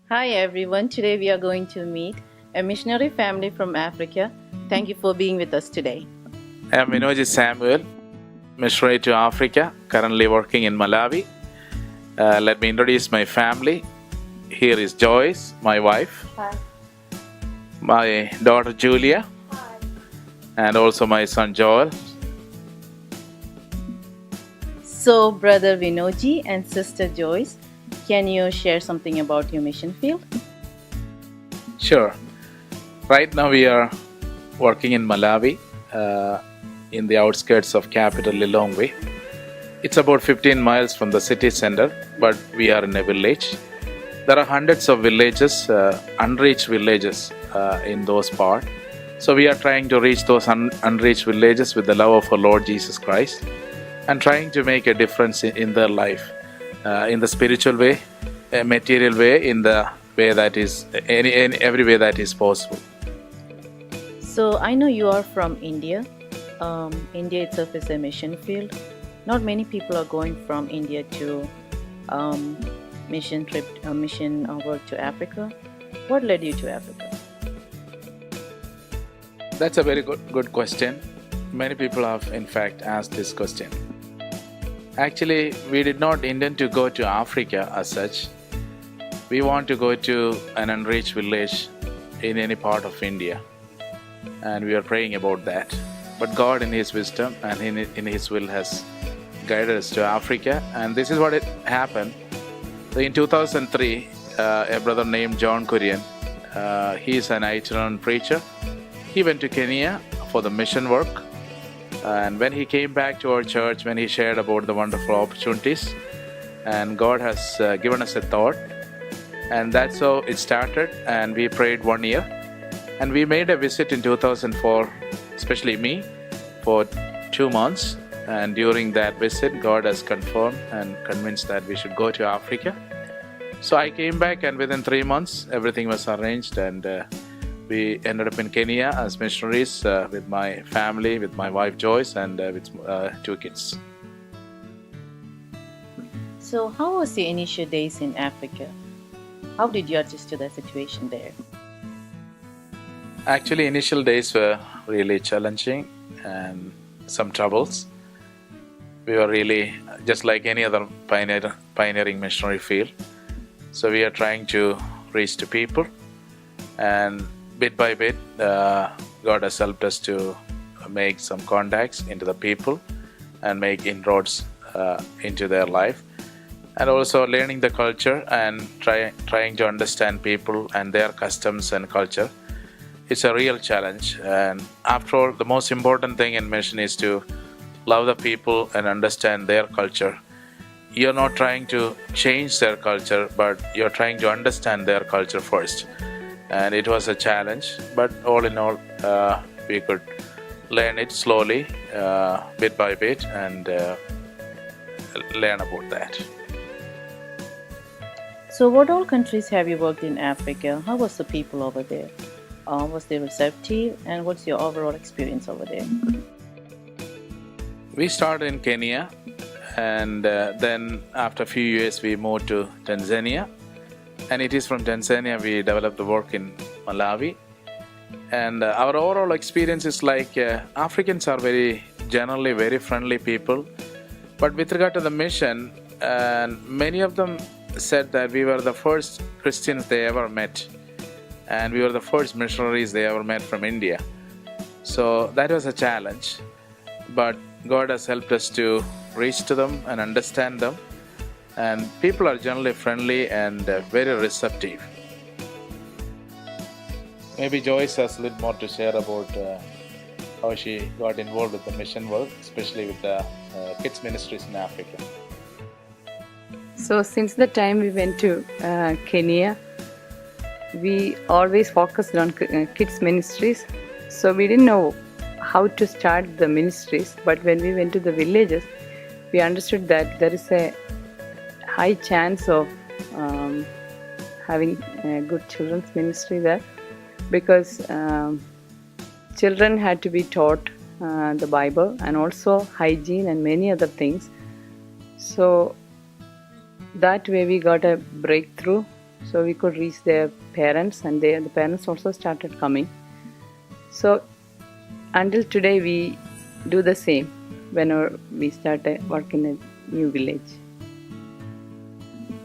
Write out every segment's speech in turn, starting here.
Hi everyone, today we are going to meet a missionary family from Africa. Thank you for being with us today. EvgVinojis Samuel, missionary to Africa, currently working in Malawi. Let me introduce my family. Here is Joyce, my wife. Hi. My daughter Julia. Hi. And also my son Joel. So, Brother Vinoji and Sister Joyce, can you share something about your mission field? Sure. Right now we are working in Malawi, in the outskirts of capital Lilongwe. It's about 15 miles from the city center, but we are in a village. There are hundreds of villages, unreached villages in those parts. So we are trying to reach those unreached villages with the love of our Lord Jesus Christ and trying to make a difference in their life, in the spiritual way, a material way, in the way that is, every way that is possible. So, I know you are from India. India itself is a mission field. Not many people are going from India to mission work to Africa. What led you to Africa? That's a very good question. Many people have in fact asked this question. Actually, we did not intend to go to Africa as such. We want to go to an unreached village in any part of India, and we are praying about that. But God in His wisdom and in His will has guided us to Africa, and this is what it happened. In 2003, a brother named John Kurian, he is an itinerant preacher. He went to Kenya for the mission work, and when he came back to our church, when he shared about the wonderful opportunities, and God has given us a thought, and that's how it started. And we prayed 1 year, and we made a visit in 2004, especially me, for 2 months. And during that visit, God has confirmed and convinced that we should go to Africa. So I came back, and within 3 months, everything was arranged, and we ended up in Kenya as missionaries with my family, with my wife Joyce, and with 2 kids. So, how was your initial days in Africa? How did you adjust to the situation there? Actually, initial days were really challenging and some troubles. We were really just like any other pioneering missionary field. So we are trying to reach to people, and bit by bit, God has helped us to make some contacts into the people and make inroads into their life, and also learning the culture and trying to understand people and their customs and culture. It's a real challenge, and after all, the most important thing in mission is to love the people and understand their culture. You're not trying to change their culture, but you're trying to understand their culture first. And it was a challenge, but all in all, we could learn it slowly, bit by bit, and learn about that. So, what all countries have you worked in Africa? How was the people over there? Was they receptive, and what's your overall experience over there? We started in Kenya, and then after a few years we moved to Tanzania, and it is from Tanzania we developed the work in Malawi. And our overall experience is like Africans are generally very friendly people, but with regard to the mission, many of them said that we were the first Christians they ever met, and we were the first missionaries they ever met from India. So that was a challenge, but God has helped us to reach to them and understand them, and people are generally friendly and very receptive. Maybe Joyce has a little more to share about how she got involved with the mission work, especially with the kids ministries in Africa. So since the time we went to Kenya, we always focused on kids ministries. So we didn't know how to start the ministries, but when we went to the villages, we understood that there is a high chance of having a good children's ministry there, because children had to be taught the Bible and also hygiene and many other things. So that way we got a breakthrough so we could reach their parents, and the parents also started coming. So until today we do the same whenever we start a work in a new village.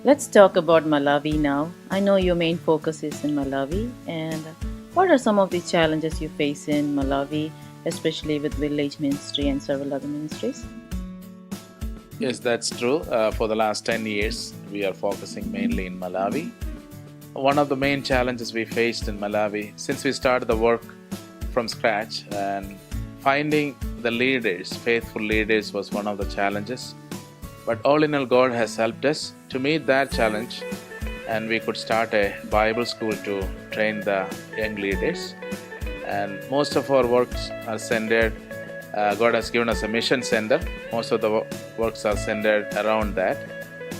Let's talk about Malawi now. I know your main focus is in Malawi, and what are some of the challenges you face in Malawi, especially with village ministry and several other ministries? Yes, that's true. For the last 10 years, we are focusing mainly in Malawi. One of the main challenges we faced in Malawi, since we started the work from scratch, and finding the leaders, faithful leaders, was one of the challenges. But all in all, God has helped us to meet that challenge, and we could start a Bible school to train the young leaders. And most of our works are centered, God has given us a mission center. Most of the works are centered around that.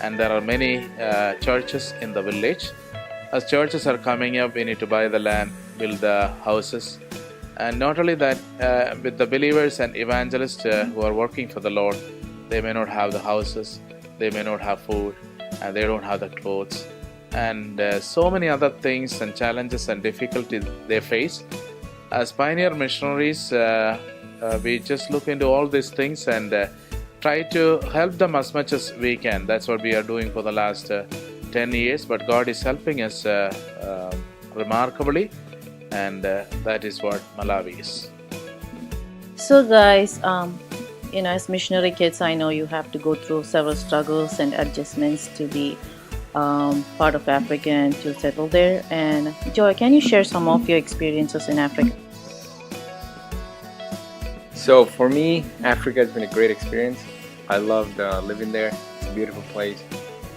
And there are many churches in the village. As churches are coming up, we need to buy the land, build the houses. And not only that, with the believers and evangelists who are working for the Lord, they may not have the houses, they may not have food, and they don't have the clothes, and so many other things and challenges and difficulties they face. As pioneer missionaries, we just look into all these things and try to help them as much as we can. That's what we are doing for the last 10 years, but God is helping us remarkably, and that is what Malawi is. So, guys, as missionary kids, I know you have to go through several struggles and adjustments to be part of Africa and to settle there. And Joy, can you share some of your experiences in Africa? So for me, Africa has been a great experience. I loved living there. It's a beautiful place.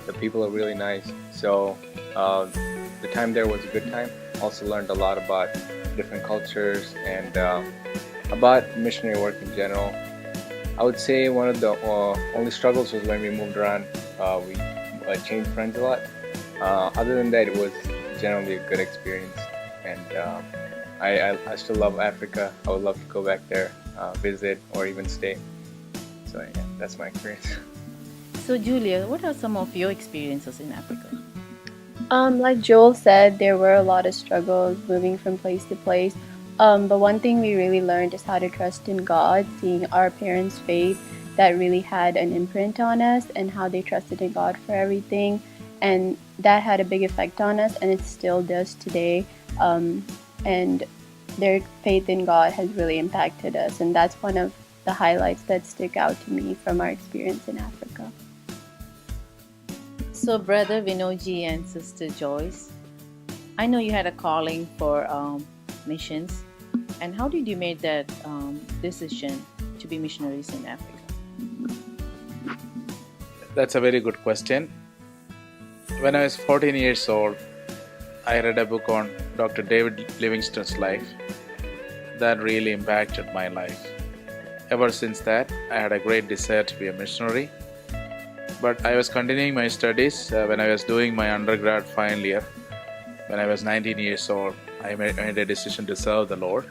The people are really nice. So the time there was a good time. Also learned a lot about different cultures and about missionary work in general. I would say one of the only struggles was when we moved around. We changed friends a lot. Other than that, it was generally a good experience, and I still love Africa. I would love to go back there, visit, or even stay. So yeah, that's my experience. So, Julia, what are some of your experiences in Africa? Like Joel said, there were a lot of struggles moving from place to place. But one thing we really learned is how to trust in God, seeing our parents' faith that really had an imprint on us and how they trusted in God for everything. And that had a big effect on us, and it still does today. And their faith in God has really impacted us. And that's one of the highlights that stick out to me from our experience in Africa. So, Brother Vinoji and Sister Joyce, I know you had a calling for missions. And how did you make that decision to be missionaries in Africa? That's a very good question. When I was 14 years old, I read a book on Dr. David Livingstone's life that really impacted my life. Ever since that, I had a great desire to be a missionary. But I was continuing my studies when I was doing my undergrad final year. When I was 19 years old, I made a decision to serve the Lord.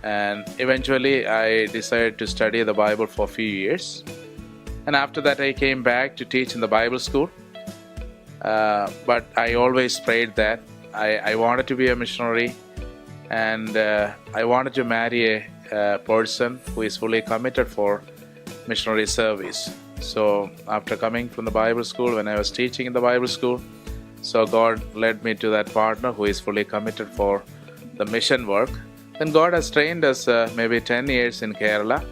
And eventually, I decided to study the Bible for a few years. And after that, I came back to teach in the Bible school. But I always prayed that I wanted to be a missionary, and I wanted to marry a person who is fully committed for missionary service. So after coming from the Bible school, when I was teaching in the Bible school, so God led me to that partner who is fully committed for the mission work. Then God has trained us maybe 10 years in Kerala,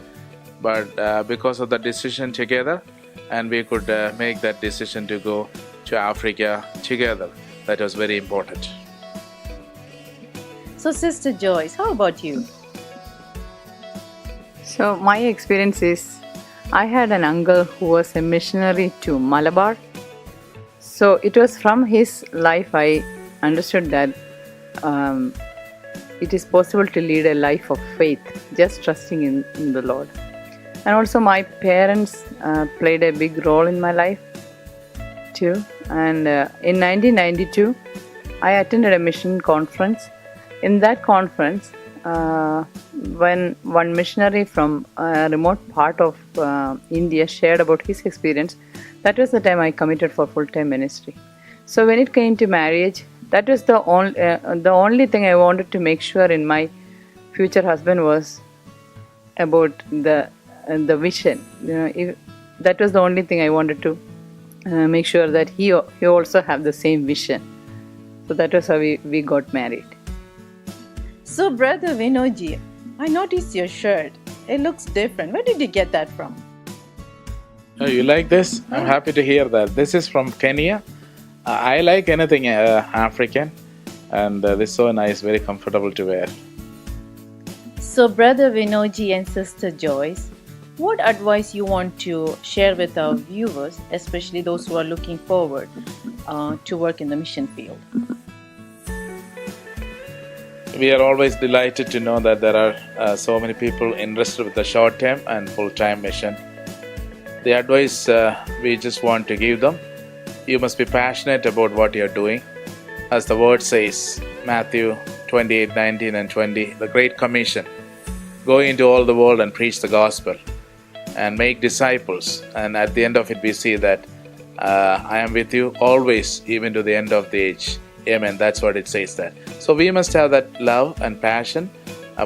but because of the decision together, and we could make that decision to go to Africa together. That was very important. So, Sister Joyce, how about you? So my experience is, I had an uncle who was a missionary to Malabar. So it was from his life I understood that it is possible to lead a life of faith, just trusting in the Lord. And also my parents played a big role in my life too. And in 1992, I attended a mission conference. In that conference, when one missionary from a remote part of India shared about his experience, that was the time I committed for full-time ministry. So when it came to marriage, that was the only thing I wanted to make sure in my future husband was about the vision. That was the only thing I wanted to make sure that he also have the same vision. So that was how we got married. So, Brother Vinoji, I noticed your shirt. It looks different. Where did you get that from? Oh, you like this? I'm happy to hear that. This is from Kenya. I like anything African, and this is so nice, very comfortable to wear. So, Brother Vinoji and Sister Joyce, what advice you want to share with our viewers, especially those who are looking forward to work in the mission field? We are always delighted to know that there are so many people interested with the short-term and full-time mission. The advice we just want to give them: you must be passionate about what you are doing. As the word says, Matthew 28:19 and 20, the Great Commission: go into all the world and preach the gospel and make disciples. And at the end of it, we see that I am with you always, even to the end of the age. Amen. That's what it says there. So we must have that love and passion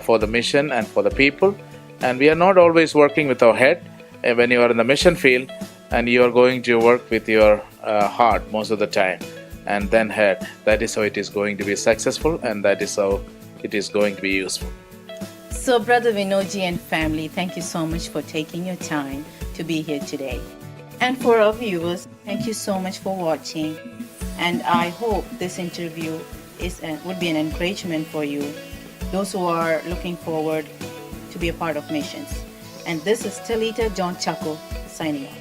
for the mission and for the people. And we are not always working with our head. When you are in the mission field, and you are going to work with your heart most of the time, and then head, that is how it is going to be successful, and that is how it is going to be useful. So, Brother Vinoji and family, thank you so much for taking your time to be here today. And for our viewers, thank you so much for watching. And I hope this interview would be an encouragement for you, those who are looking forward to be a part of missions. And this is Talita Chacko signing off.